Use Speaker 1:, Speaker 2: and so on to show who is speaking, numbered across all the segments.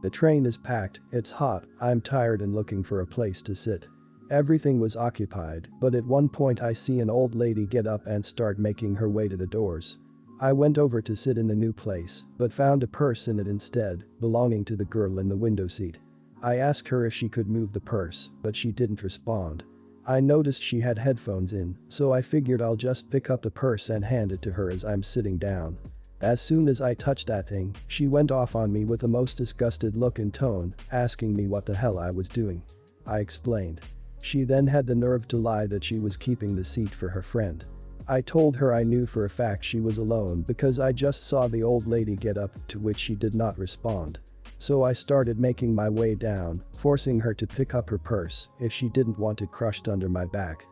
Speaker 1: The train is packed, it's hot, I'm tired and looking for a place to sit. Everything was occupied, but at one point I see an old lady get up and start making her way to the doors. I went over to sit in the new place, but found a purse in it instead, belonging to the girl in the window seat. I asked her if she could move the purse, but she didn't respond. I noticed she had headphones in, so I figured I'll just pick up the purse and hand it to her as I'm sitting down. As soon as I touched that thing, she went off on me with the most disgusted look and tone, asking me what the hell I was doing. I explained. She then had the nerve to lie that she was keeping the seat for her friend. I told her I knew for a fact she was alone because I just saw the old lady get up, to which she did not respond. So I started making my way down, forcing her to pick up her purse if she didn't want it crushed under my back.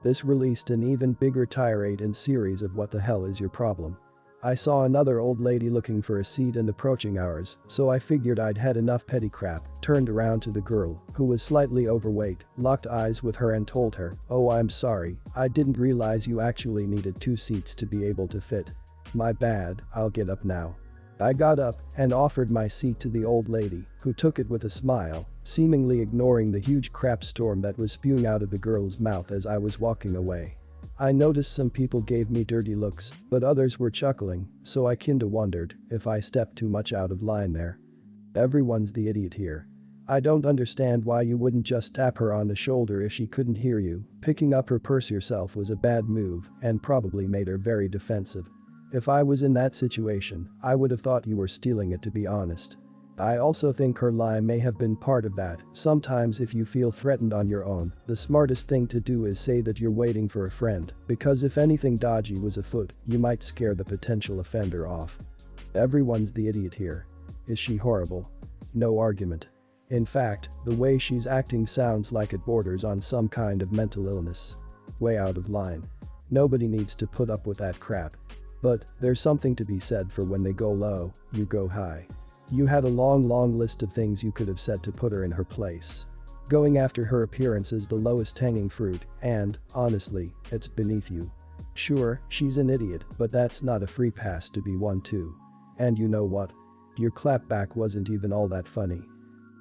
Speaker 1: This released an even bigger tirade and series of "what the hell is your problem?" I saw another old lady looking for a seat and approaching ours, so I figured I'd had enough petty crap, turned around to the girl, who was slightly overweight, locked eyes with her and told her, "Oh, I'm sorry, I didn't realize you actually needed 2 seats to be able to fit. My bad, I'll get up now." I got up and offered my seat to the old lady, who took it with a smile, seemingly ignoring the huge crap storm that was spewing out of the girl's mouth as I was walking away. I noticed some people gave me dirty looks, but others were chuckling, so I kinda wondered if I stepped too much out of line there. Everyone's the idiot here. I don't understand why you wouldn't just tap her on the shoulder if she couldn't hear you. Picking up her purse yourself was a bad move and probably made her very defensive. If I was in that situation, I would have thought you were stealing it, to be honest. I also think her lie may have been part of that. Sometimes if you feel threatened on your own, the smartest thing to do is say that you're waiting for a friend, because if anything dodgy was afoot, you might scare the potential offender off. Everyone's the idiot here. Is she horrible? No argument. In fact, the way she's acting sounds like it borders on some kind of mental illness. Way out of line. Nobody needs to put up with that crap. But there's something to be said for when they go low, you go high. You had a long list of things you could have said to put her in her place. Going after her appearance is the lowest hanging fruit, and, honestly, it's beneath you. Sure, she's an idiot, but that's not a free pass to be one too. And you know what? Your clapback wasn't even all that funny.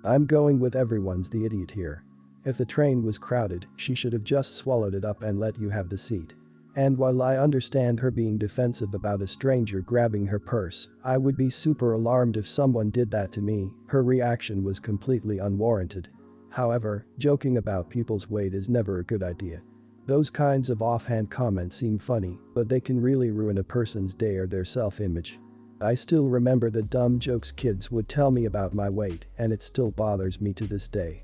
Speaker 1: I'm going with everyone's the idiot here. If the train was crowded, she should have just swallowed it up and let you have the seat. And while I understand her being defensive about a stranger grabbing her purse, I would be super alarmed if someone did that to me. Her reaction was completely unwarranted. However, joking about people's weight is never a good idea. Those kinds of offhand comments seem funny, but they can really ruin a person's day or their self-image. I still remember the dumb jokes kids would tell me about my weight, and it still bothers me to this day.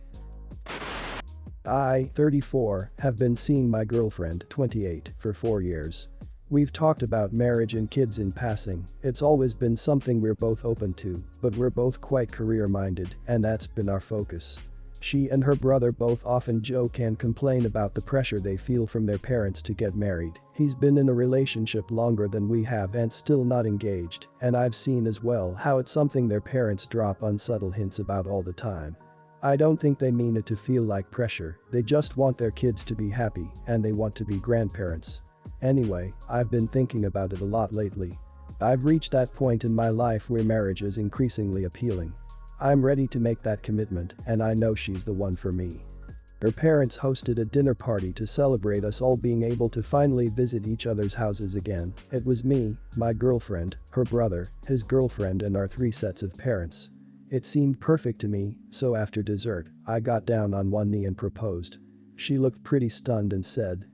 Speaker 1: I, 34, have been seeing my girlfriend, 28, for 4 years. We've talked about marriage and kids in passing. It's always been something we're both open to, but we're both quite career-minded, and that's been our focus. She and her brother both often joke and complain about the pressure they feel from their parents to get married. He's been in a relationship longer than we have and still not engaged, and I've seen as well how it's something their parents drop unsubtle hints about all the time. I don't think they mean it to feel like pressure, they just want their kids to be happy and they want to be grandparents. Anyway, I've been thinking about it a lot lately. I've reached that point in my life where marriage is increasingly appealing. I'm ready to make that commitment and I know she's the one for me. Her parents hosted a dinner party to celebrate us all being able to finally visit each other's houses again. It was me, my girlfriend, her brother, his girlfriend and our 3 sets of parents. It seemed perfect to me, so after dessert, I got down on one knee and proposed. She looked pretty stunned and said,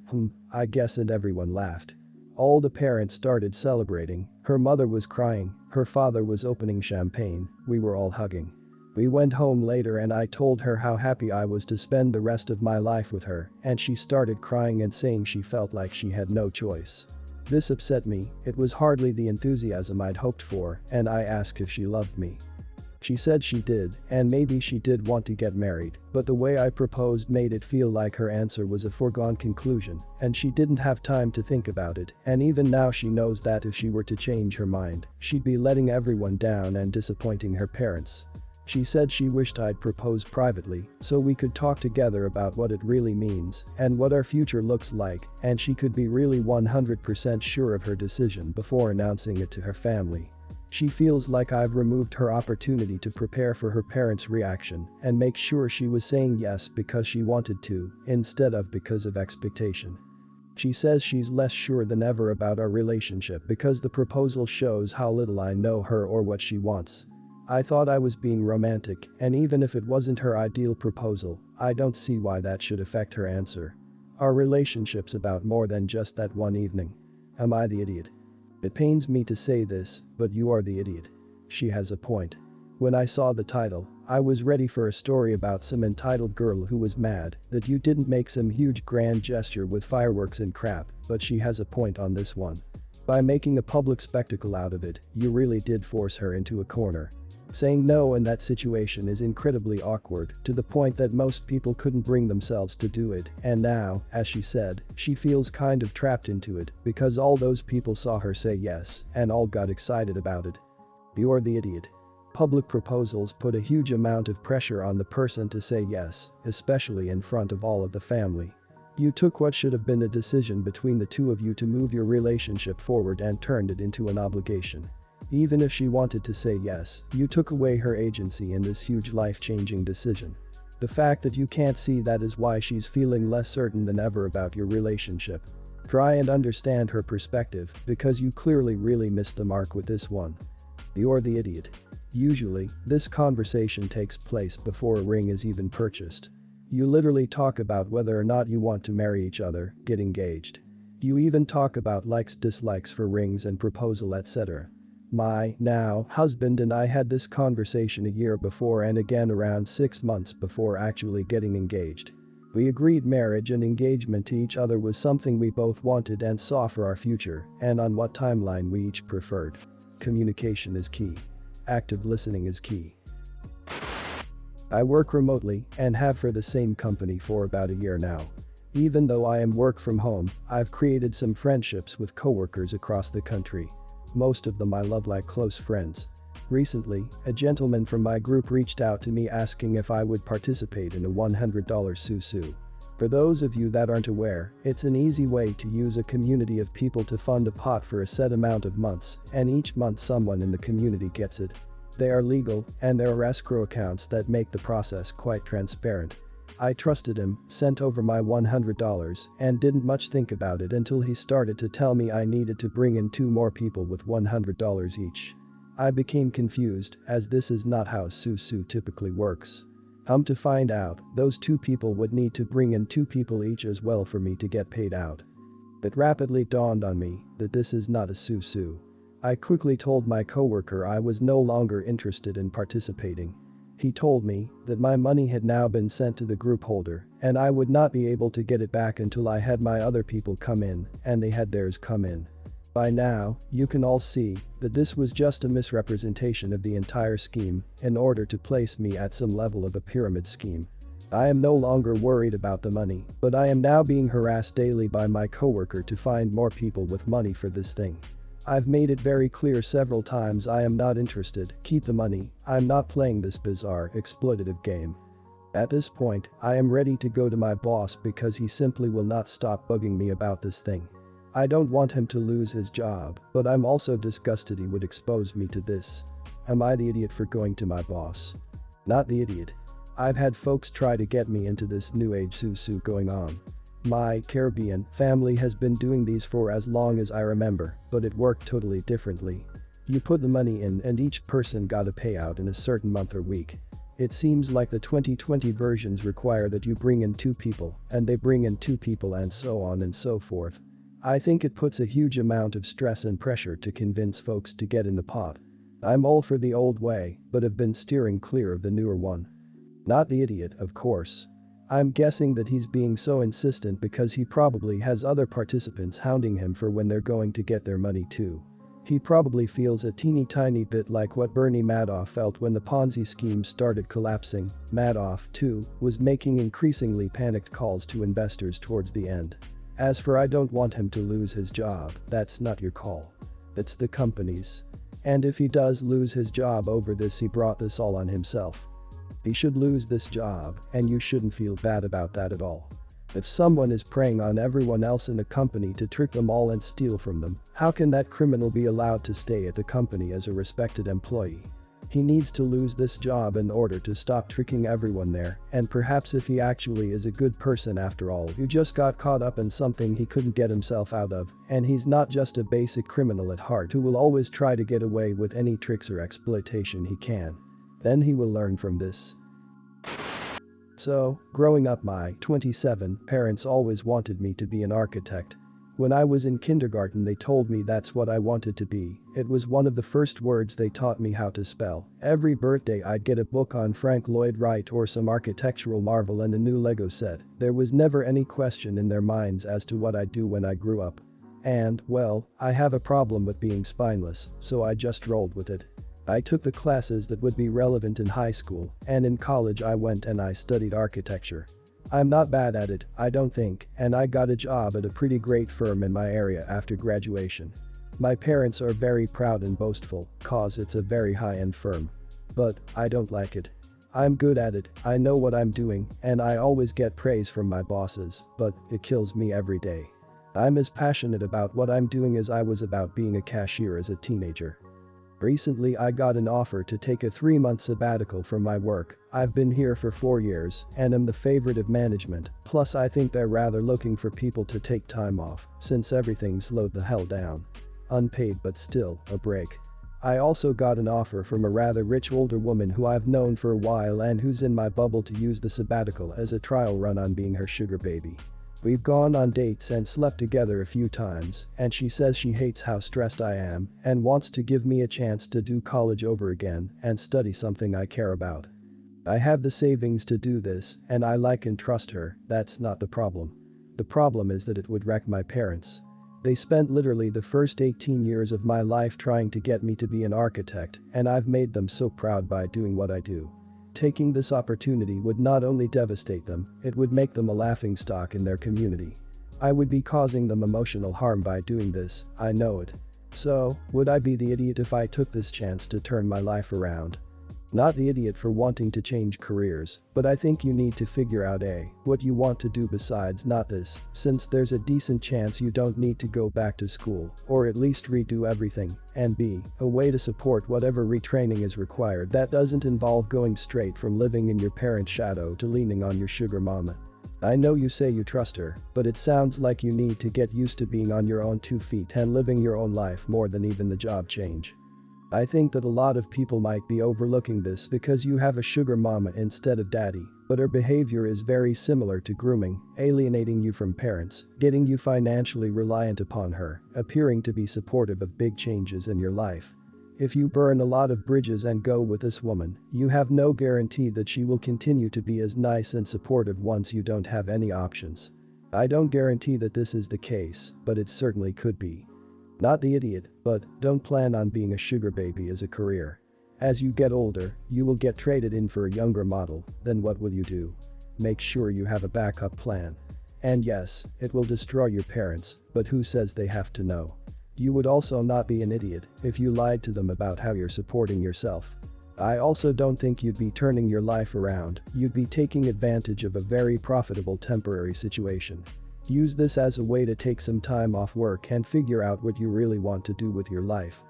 Speaker 1: I guess, and everyone laughed. All the parents started celebrating, her mother was crying, her father was opening champagne, we were all hugging. We went home later and I told her how happy I was to spend the rest of my life with her, and she started crying and saying she felt like she had no choice. This upset me, it was hardly the enthusiasm I'd hoped for, and I asked if she loved me. She said she did, and maybe she did want to get married, but the way I proposed made it feel like her answer was a foregone conclusion, and she didn't have time to think about it, and even now she knows that if she were to change her mind, she'd be letting everyone down and disappointing her parents. She said she wished I'd propose privately, so we could talk together about what it really means and what our future looks like, and she could be really 100% sure of her decision before announcing it to her family. She feels like I've removed her opportunity to prepare for her parents' reaction and make sure she was saying yes because she wanted to, instead of because of expectation. She says she's less sure than ever about our relationship because the proposal shows how little I know her or what she wants. I thought I was being romantic, and even if it wasn't her ideal proposal, I don't see why that should affect her answer. Our relationship's about more than just that one evening. Am I the idiot? It pains me to say this, but you are the idiot. She has a point. When I saw the title, I was ready for a story about some entitled girl who was mad that you didn't make some huge grand gesture with fireworks and crap, but she has a point on this one. By making a public spectacle out of it, you really did force her into a corner. Saying no in that situation is incredibly awkward, to the point that most people couldn't bring themselves to do it, and now, as she said, she feels kind of trapped into it because all those people saw her say yes and all got excited about it. You're the idiot. Public proposals put a huge amount of pressure on the person to say yes, especially in front of all of the family. You took what should have been a decision between the two of you to move your relationship forward and turned it into an obligation. Even if she wanted to say yes, you took away her agency in this huge life-changing decision. The fact that you can't see that is why she's feeling less certain than ever about your relationship. Try and understand her perspective because you clearly really missed the mark with this one. You're the idiot. Usually, this conversation takes place before a ring is even purchased. You literally talk about whether or not you want to marry each other, get engaged. You even talk about likes, dislikes for rings and proposal, etc. My now husband and I had this conversation a year before and again around 6 months before actually getting engaged. We agreed marriage and engagement to each other was something we both wanted and saw for our future, and on what timeline we each preferred. Communication is key. Active listening is key. I work remotely and have for the same company for about a year now. Even though I am work from home, I've created some friendships with coworkers across the country. Most of them I love like close friends. Recently, a gentleman from my group reached out to me asking if I would participate in a $100 susu. For those of you that aren't aware, it's an easy way to use a community of people to fund a pot for a set amount of months, and each month someone in the community gets it. They are legal, and there are escrow accounts that make the process quite transparent. I trusted him, sent over my $100, and didn't much think about it until he started to tell me I needed to bring in 2 more people with $100 each. I became confused, as this is not how susu typically works. To find out, those 2 people would need to bring in 2 people each as well for me to get paid out. It rapidly dawned on me that this is not a susu. I quickly told my coworker I was no longer interested in participating. He told me that my money had now been sent to the group holder and I would not be able to get it back until I had my other people come in and they had theirs come in. By now, you can all see that this was just a misrepresentation of the entire scheme in order to place me at some level of a pyramid scheme. I am no longer worried about the money, but I am now being harassed daily by my coworker to find more people with money for this thing. I've made it very clear several times I am not interested, keep the money, I'm not playing this bizarre, exploitative game. At this point, I am ready to go to my boss because he simply will not stop bugging me about this thing. I don't want him to lose his job, but I'm also disgusted he would expose me to this. Am I the idiot for going to my boss? Not the idiot. I've had folks try to get me into this new age susu going on. My Caribbean family has been doing these for as long as I remember, but it worked totally differently. You put the money in and each person got a payout in a certain month or week. It seems like the 2020 versions require that you bring in 2 people and they bring in 2 people and so on and so forth. I think it puts a huge amount of stress and pressure to convince folks to get in the pot. I'm all for the old way, but have been steering clear of the newer one. Not the idiot, of course. I'm guessing that he's being so insistent because he probably has other participants hounding him for when they're going to get their money too. He probably feels a teeny tiny bit like what Bernie Madoff felt when the Ponzi scheme started collapsing. Madoff, too, was making increasingly panicked calls to investors towards the end. As for I don't want him to lose his job, that's not your call. It's the company's. And if he does lose his job over this, he brought this all on himself. He should lose this job, and you shouldn't feel bad about that at all. If someone is preying on everyone else in the company to trick them all and steal from them, how can that criminal be allowed to stay at the company as a respected employee? He needs to lose this job in order to stop tricking everyone there, and perhaps if he actually is a good person after all who just got caught up in something he couldn't get himself out of, and he's not just a basic criminal at heart who will always try to get away with any tricks or exploitation he can. Then he will learn from this. So, growing up, my 27 parents always wanted me to be an architect. When I was in kindergarten they told me that's what I wanted to be. It was one of the first words they taught me how to spell. Every birthday I'd get a book on Frank Lloyd Wright or some architectural marvel and a new Lego set. There was never any question in their minds as to what I'd do when I grew up. And, well, I have a problem with being spineless, so I just rolled with it. I took the classes that would be relevant in high school, and in college I went and I studied architecture. I'm not bad at it, I don't think, and I got a job at a pretty great firm in my area after graduation. My parents are very proud and boastful, cause it's a very high-end firm. But, I don't like it. I'm good at it, I know what I'm doing, and I always get praise from my bosses, but it kills me every day. I'm as passionate about what I'm doing as I was about being a cashier as a teenager. Recently I got an offer to take a 3-month sabbatical from my work. I've been here for 4 years and am the favorite of management, plus I think they're rather looking for people to take time off since everything slowed the hell down. Unpaid but still, a break. I also got an offer from a rather rich older woman who I've known for a while and who's in my bubble to use the sabbatical as a trial run on being her sugar baby. We've gone on dates and slept together a few times, and she says she hates how stressed I am and wants to give me a chance to do college over again and study something I care about. I have the savings to do this, and I like and trust her, that's not the problem. The problem is that it would wreck my parents. They spent literally the first 18 years of my life trying to get me to be an architect, and I've made them so proud by doing what I do. Taking this opportunity would not only devastate them, it would make them a laughingstock in their community. I would be causing them emotional harm by doing this, I know it. So, would I be the idiot if I took this chance to turn my life around? Not the idiot for wanting to change careers, but I think you need to figure out A, what you want to do besides not this, since there's a decent chance you don't need to go back to school, or at least redo everything, and B, a way to support whatever retraining is required that doesn't involve going straight from living in your parents' shadow to leaning on your sugar mama. I know you say you trust her, but it sounds like you need to get used to being on your own 2 feet and living your own life more than even the job change. I think that a lot of people might be overlooking this because you have a sugar mama instead of daddy, but her behavior is very similar to grooming, alienating you from parents, getting you financially reliant upon her, appearing to be supportive of big changes in your life. If you burn a lot of bridges and go with this woman, you have no guarantee that she will continue to be as nice and supportive once you don't have any options. I don't guarantee that this is the case, but it certainly could be. Not the idiot, but don't plan on being a sugar baby as a career. As you get older, you will get traded in for a younger model, then what will you do? Make sure you have a backup plan. And yes, it will destroy your parents, but who says they have to know? You would also not be an idiot if you lied to them about how you're supporting yourself. I also don't think you'd be turning your life around, you'd be taking advantage of a very profitable temporary situation. Use this as a way to take some time off work and figure out what you really want to do with your life.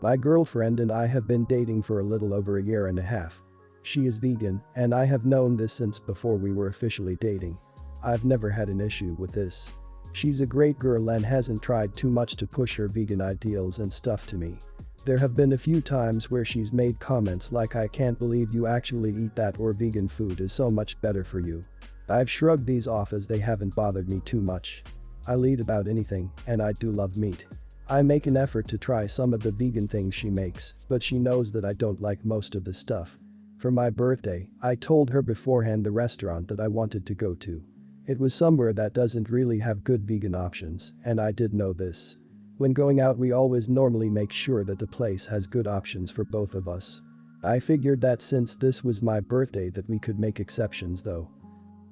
Speaker 1: My girlfriend and I have been dating for a little over a year and a half. She is vegan, and I have known this since before we were officially dating. I've never had an issue with this. She's a great girl and hasn't tried too much to push her vegan ideals and stuff to me. There have been a few times where she's made comments like "I can't believe you actually eat that" or "vegan food is so much better for you." I've shrugged these off as they haven't bothered me too much. I'll eat about anything, and I do love meat. I make an effort to try some of the vegan things she makes, but she knows that I don't like most of the stuff. For my birthday, I told her beforehand the restaurant that I wanted to go to. It was somewhere that doesn't really have good vegan options, and I did know this. When going out we always normally make sure that the place has good options for both of us. I figured that since this was my birthday that we could make exceptions though.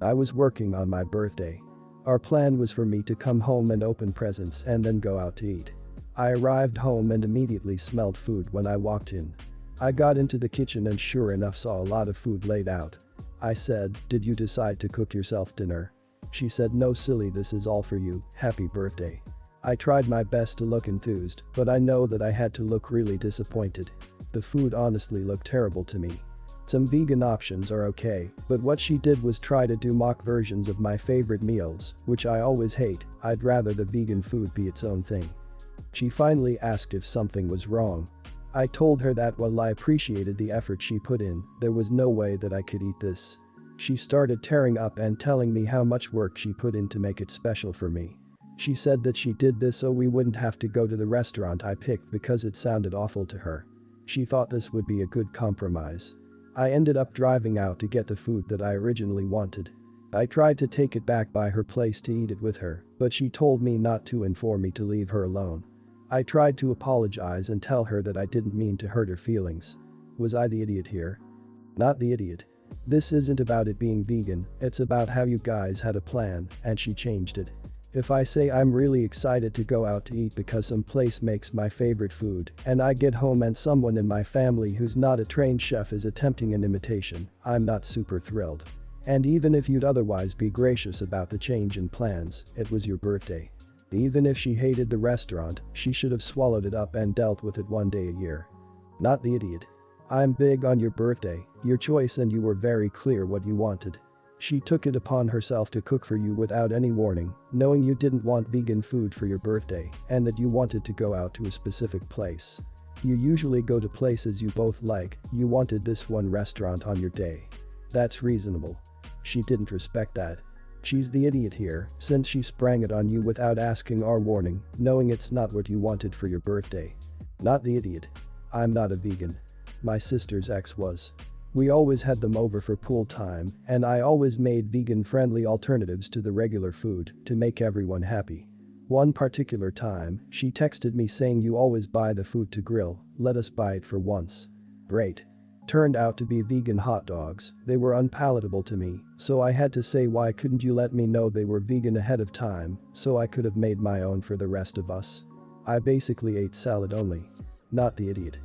Speaker 1: I was working on my birthday. Our plan was for me to come home and open presents and then go out to eat. I arrived home and immediately smelled food when I walked in. I got into the kitchen and sure enough saw a lot of food laid out. I said, "Did you decide to cook yourself dinner?" She said, "No silly, this is all for you, happy birthday." I tried my best to look enthused, but I know that I had to look really disappointed. The food honestly looked terrible to me. Some vegan options are okay, but what she did was try to do mock versions of my favorite meals, which I always hate. I'd rather the vegan food be its own thing. She finally asked if something was wrong. I told her that while I appreciated the effort she put in, there was no way that I could eat this. She started tearing up and telling me how much work she put in to make it special for me. She said that she did this so we wouldn't have to go to the restaurant I picked because it sounded awful to her. She thought this would be a good compromise. I ended up driving out to get the food that I originally wanted. I tried to take it back by her place to eat it with her, but she told me not to and for me to leave her alone. I tried to apologize and tell her that I didn't mean to hurt her feelings. Was I the idiot here? Not the idiot. This isn't about it being vegan, it's about how you guys had a plan and she changed it. If I say I'm really excited to go out to eat because some place makes my favorite food, and I get home and someone in my family who's not a trained chef is attempting an imitation, I'm not super thrilled. And even if you'd otherwise be gracious about the change in plans, it was your birthday. Even if she hated the restaurant, she should have swallowed it up and dealt with it one day a year. Not the idiot. I'm big on your birthday, your choice, and you were very clear what you wanted. She took it upon herself to cook for you without any warning, knowing you didn't want vegan food for your birthday and that you wanted to go out to a specific place. You usually go to places you both like, you wanted this one restaurant on your day. That's reasonable. She didn't respect that. She's the idiot here, since she sprang it on you without asking or warning, knowing it's not what you wanted for your birthday. Not the idiot. I'm not a vegan. My sister's ex was. We always had them over for pool time, and I always made vegan-friendly alternatives to the regular food to make everyone happy. One particular time, she texted me saying, "You always buy the food to grill, let us buy it for once." Great. Turned out to be vegan hot dogs. They were unpalatable to me, so I had to say, "Why couldn't you let me know they were vegan ahead of time so I could have made my own for the rest of us?" I basically ate salad only. Not the idiot.